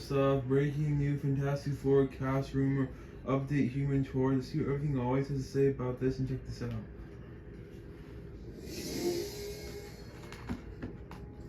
stuff. Breaking new Fantastic Four cast rumor, update Human Torch. Let's see what everything always has to say about this and check this out.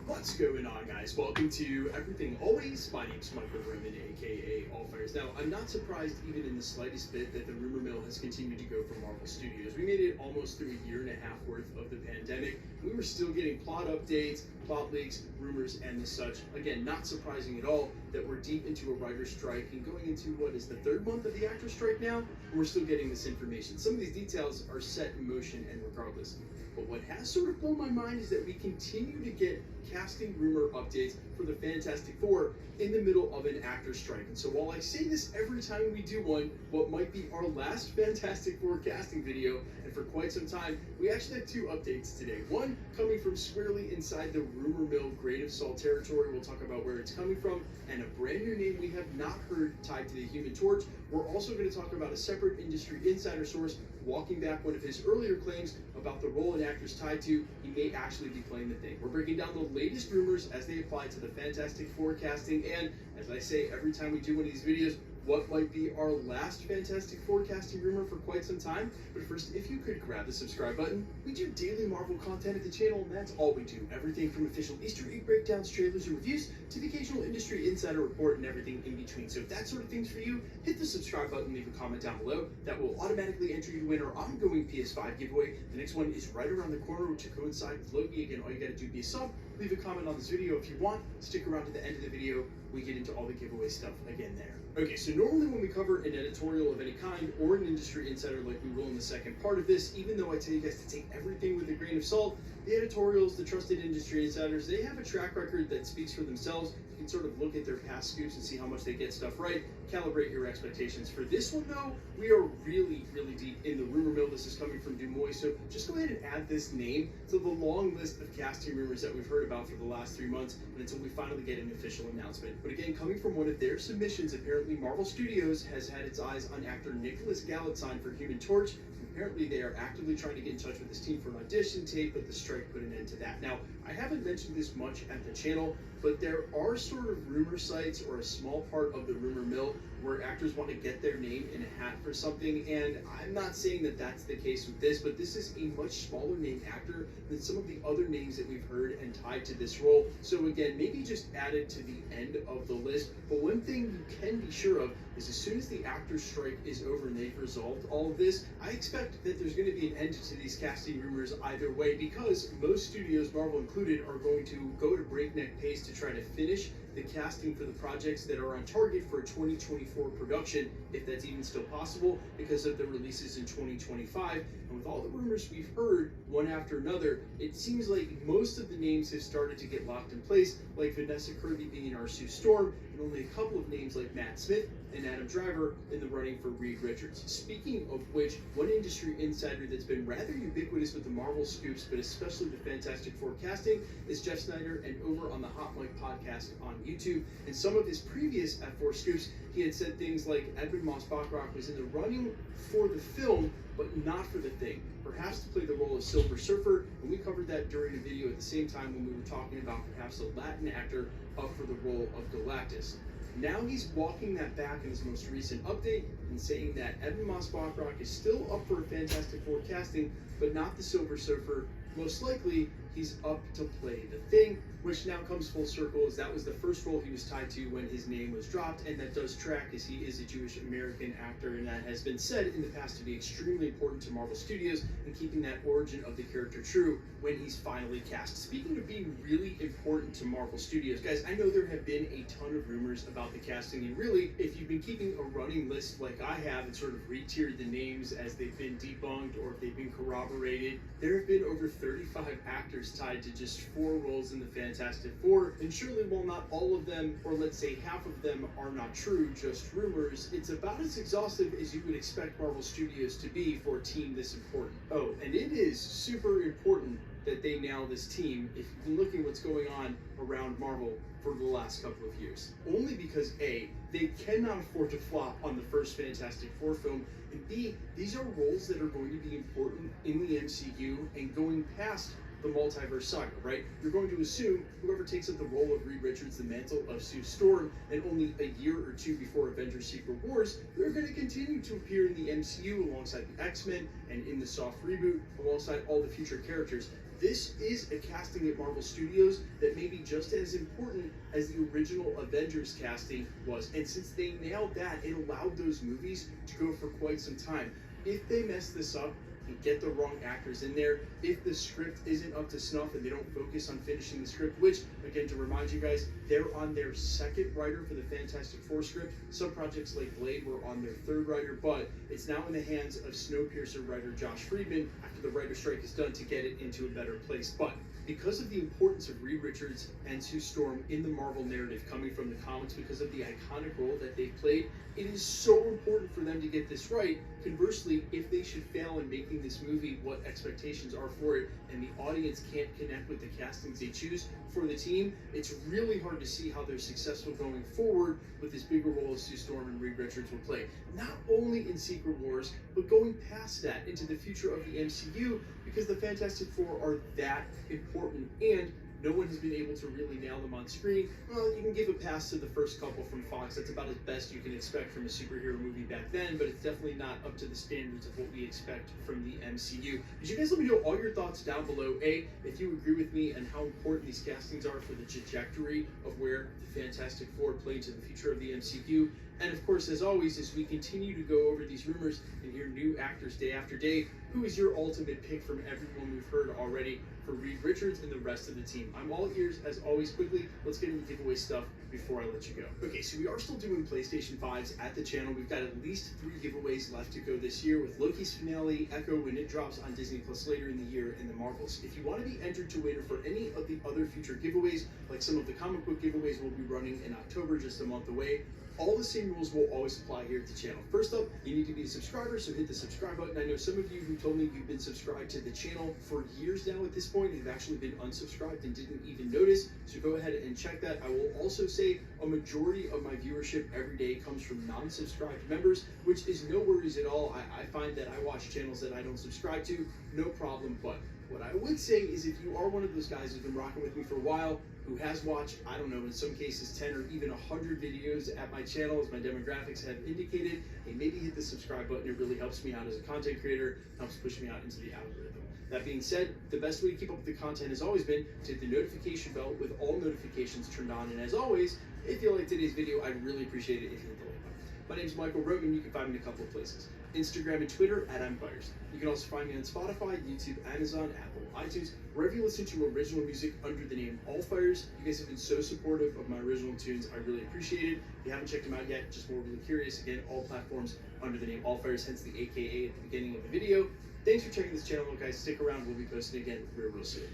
What's going on, guys? Welcome to Everything Always. My name's Michael Roman, aka Allfires. Now, I'm not surprised even in the slightest bit that the rumor mill has continued to go for Marvel Studios. We made it almost through a year and a half worth of the pandemic. We were still getting plot updates, plot leaks, rumors, and the such. Again, not surprising at all that we're deep into a writer's strike and going into what is the third month of the actor's strike now. We're still getting this information. Some of these details are set in motion and regardless. But what has sort of blown my mind is that we continue to get casting rumor updates for the Fantastic Four in the middle of an actor's strike. And so while I say this every time we do one, what might be our last Fantastic Four casting video, and for quite some time, we actually have two updates today. One coming from squarely inside the rumor mill grain of salt territory. We'll talk about where it's coming from, and a brand new name we have not heard tied to the Human Torch. We're also going to talk about a separate industry insider source walking back one of his earlier claims about the role an actor's tied to. He may actually be playing the Thing. We're breaking down the latest rumors as they apply to the Fantastic Four casting, and as I say every time we do one of these videos, what might be our last Fantastic Four casting rumor for quite some time. But first, if you could grab the subscribe button. We do daily Marvel content at the channel, and that's all we do. Everything from official Easter egg breakdowns, trailers, and reviews, to the occasional industry insider report and everything in between. So if that sort of thing's for you, hit the subscribe button, leave a comment down below. That will automatically enter you to win our ongoing PS5 giveaway. The next one is right around the corner to coincide with Loki. Again, all you gotta do be a sub, leave a comment on this video if you want, stick around to the end of the video. We get into all the giveaway stuff again there. Okay, so normally when we cover an editorial of any kind or an industry insider like we will in the second part of this, even though I tell you guys to take everything with a grain of salt, the editorials, the trusted industry insiders, they have a track record that speaks for themselves. You can sort of look at their past scoops and see how much they get stuff right, calibrate your expectations. For this one though, we are really deep in the rumor mill. This is coming from Dumois, so just go ahead and add this name to the long list of casting rumors that we've heard about for the last 3 months, and until we finally get an official announcement. But again, coming from one of their submissions, apparently Marvel Studios has had its eyes on actor Nicholas Galitzine for Human Torch. Apparently they are actively trying to get in touch with this team for an audition tape, but the strike put an end to that. Now, I haven't mentioned this much at the channel, but there are sort of rumor sites or a small part of the rumor mill where actors want to get their name in a hat for something, and I'm not saying that that's the case with this, but this is a much smaller name actor than some of the other names that we've heard and tied to this role. So again, maybe just added to the end of the list. But one thing you can be sure of is as soon as the actor's strike is over and they've resolved all of this, I expect that there's going to be an end to these casting rumors either way, because most studios, Marvel included, are going to go to breakneck pace to try to finish the casting for the projects that are on target for a 2024 production, if that's even still possible, because of the releases in 2025. And with all the rumors we've heard, one after another, it seems like most of the names have started to get locked in place, like Vanessa Kirby being our Sue Storm, and only a couple of names like Matt Smith and Adam Driver in the running for Reed Richards. Speaking of which, one industry insider that's been rather ubiquitous with the Marvel scoops, but especially the Fantastic Four casting, is Jeff Snyder, and over on the Hot Mic podcast on YouTube. And some of his previous F4 scoops, he had said things like Edmund Moss Bachrach was in the running for the film, but not for the Thing, perhaps to play the role of Silver Surfer, and we covered that during a video at the same time when we were talking about perhaps a Latin actor up for the role of Galactus. Now he's walking that back in his most recent update and saying that Evan Moss Bachrach is still up for a Fantastic Four casting, but not the Silver Surfer. Most likely, he's up to play the Thing, which now comes full circle, as that was the first role he was tied to when his name was dropped, and that does track as he is a Jewish American actor, and that has been said in the past to be extremely important to Marvel Studios in keeping that origin of the character true when he's finally cast. Speaking of being really important to Marvel Studios, guys, I know there have been a ton of rumors about the casting, and really, if you've been keeping a running list like I have and sort of re-tiered the names as they've been debunked or if they've been corroborated, there have been over 35 actors tied to just 4 roles in the Fantastic Four, and surely while not all of them, or let's say half of them, are not true, just rumors, it's about as exhaustive as you would expect Marvel Studios to be for a team this important. Oh, and it is super important that they nail this team if you've been looking what's going on around Marvel for the last couple of years. Only because A, they cannot afford to flop on the first Fantastic Four film, and B, these are roles that are going to be important in the MCU and going past the multiverse saga, right? You're going to assume whoever takes up the role of Reed Richards, the mantle of Sue Storm, and only a year or two before Avengers Secret Wars, they're going to continue to appear in the MCU alongside the X-Men and in the soft reboot alongside all the future characters. This is a casting at Marvel Studios that may be just as important as the original Avengers casting was. And since they nailed that, it allowed those movies to go for quite some time. If they mess this up and get the wrong actors in there, if the script isn't up to snuff and they don't focus on finishing the script, which, again, to remind you guys, they're on their second writer for the Fantastic Four script. Some projects like Blade were on their third writer, but it's now in the hands of Snowpiercer writer Josh Friedman after the writer strike is done to get it into a better place. But because of the importance of Reed Richards and Sue Storm in the Marvel narrative coming from the comics, because of the iconic role that they've played, it is so important for them to get this right. Conversely, if they should fail in making this movie what expectations are for it, and the audience can't connect with the castings they choose for the team, it's really hard to see how they're successful going forward with this bigger role as Sue Storm and Reed Richards will play. Not only in Secret Wars, but going past that into the future of the MCU, because the Fantastic Four are that important, and no one has been able to really nail them on screen. Well, you can give a pass to the first couple from Fox. That's about as best you can expect from a superhero movie back then, but it's definitely not up to the standards of what we expect from the MCU. But you guys let me know all your thoughts down below. A, if you agree with me and how important these castings are for the trajectory of where the Fantastic Four play into the future of the MCU. And of course, as always, as we continue to go over these rumors and hear new actors day after day, who is your ultimate pick from everyone we've heard already for Reed Richards and the rest of the team? I'm all ears, as always. Quickly, let's get into giveaway stuff before I let you go. Okay, so we are still doing PlayStation 5s at the channel. We've got at least 3 giveaways left to go this year, with Loki's finale, Echo when it drops on Disney Plus later in the year, and the Marvels. If you want to be entered to win for any of the other future giveaways, like some of the comic book giveaways we'll be running in October, just a month away, all the same rules will always apply here at the channel. First up, you need to be a subscriber, so hit the subscribe button. I know some of you who told me you've been subscribed to the channel for years now at this point and have actually been unsubscribed and didn't even notice, so go ahead and check that. I will also say a majority of my viewership every day comes from non-subscribed members, which is no worries at all. I find that I watch channels that I don't subscribe to, no problem, but what I would say is if you are one of those guys who's been rocking with me for a while, who has watched, I don't know, in some cases 10 or even 100 videos at my channel, as my demographics have indicated, hey, maybe hit the subscribe button. It really helps me out as a content creator, helps push me out into the algorithm. That being said, the best way to keep up with the content has always been to hit the notification bell with all notifications turned on. And as always, if you like today's video, I'd really appreciate it if you hit the like button. My name is Michael Rogan. You can find me in a couple of places. Instagram and Twitter @Empires. You can also find me on Spotify, YouTube, Amazon, Apple, iTunes, wherever you listen to original music under the name Allfires. You guys have been so supportive of my original tunes. I really appreciate it. If you haven't checked them out yet, just more really curious, again, all platforms under the name Allfires, hence the AKA at the beginning of the video. Thanks for checking this channel out, guys. Stick around. We'll be posting again real soon.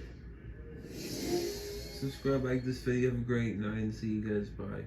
Subscribe, like this video. Have a great night, and see you guys. Bye.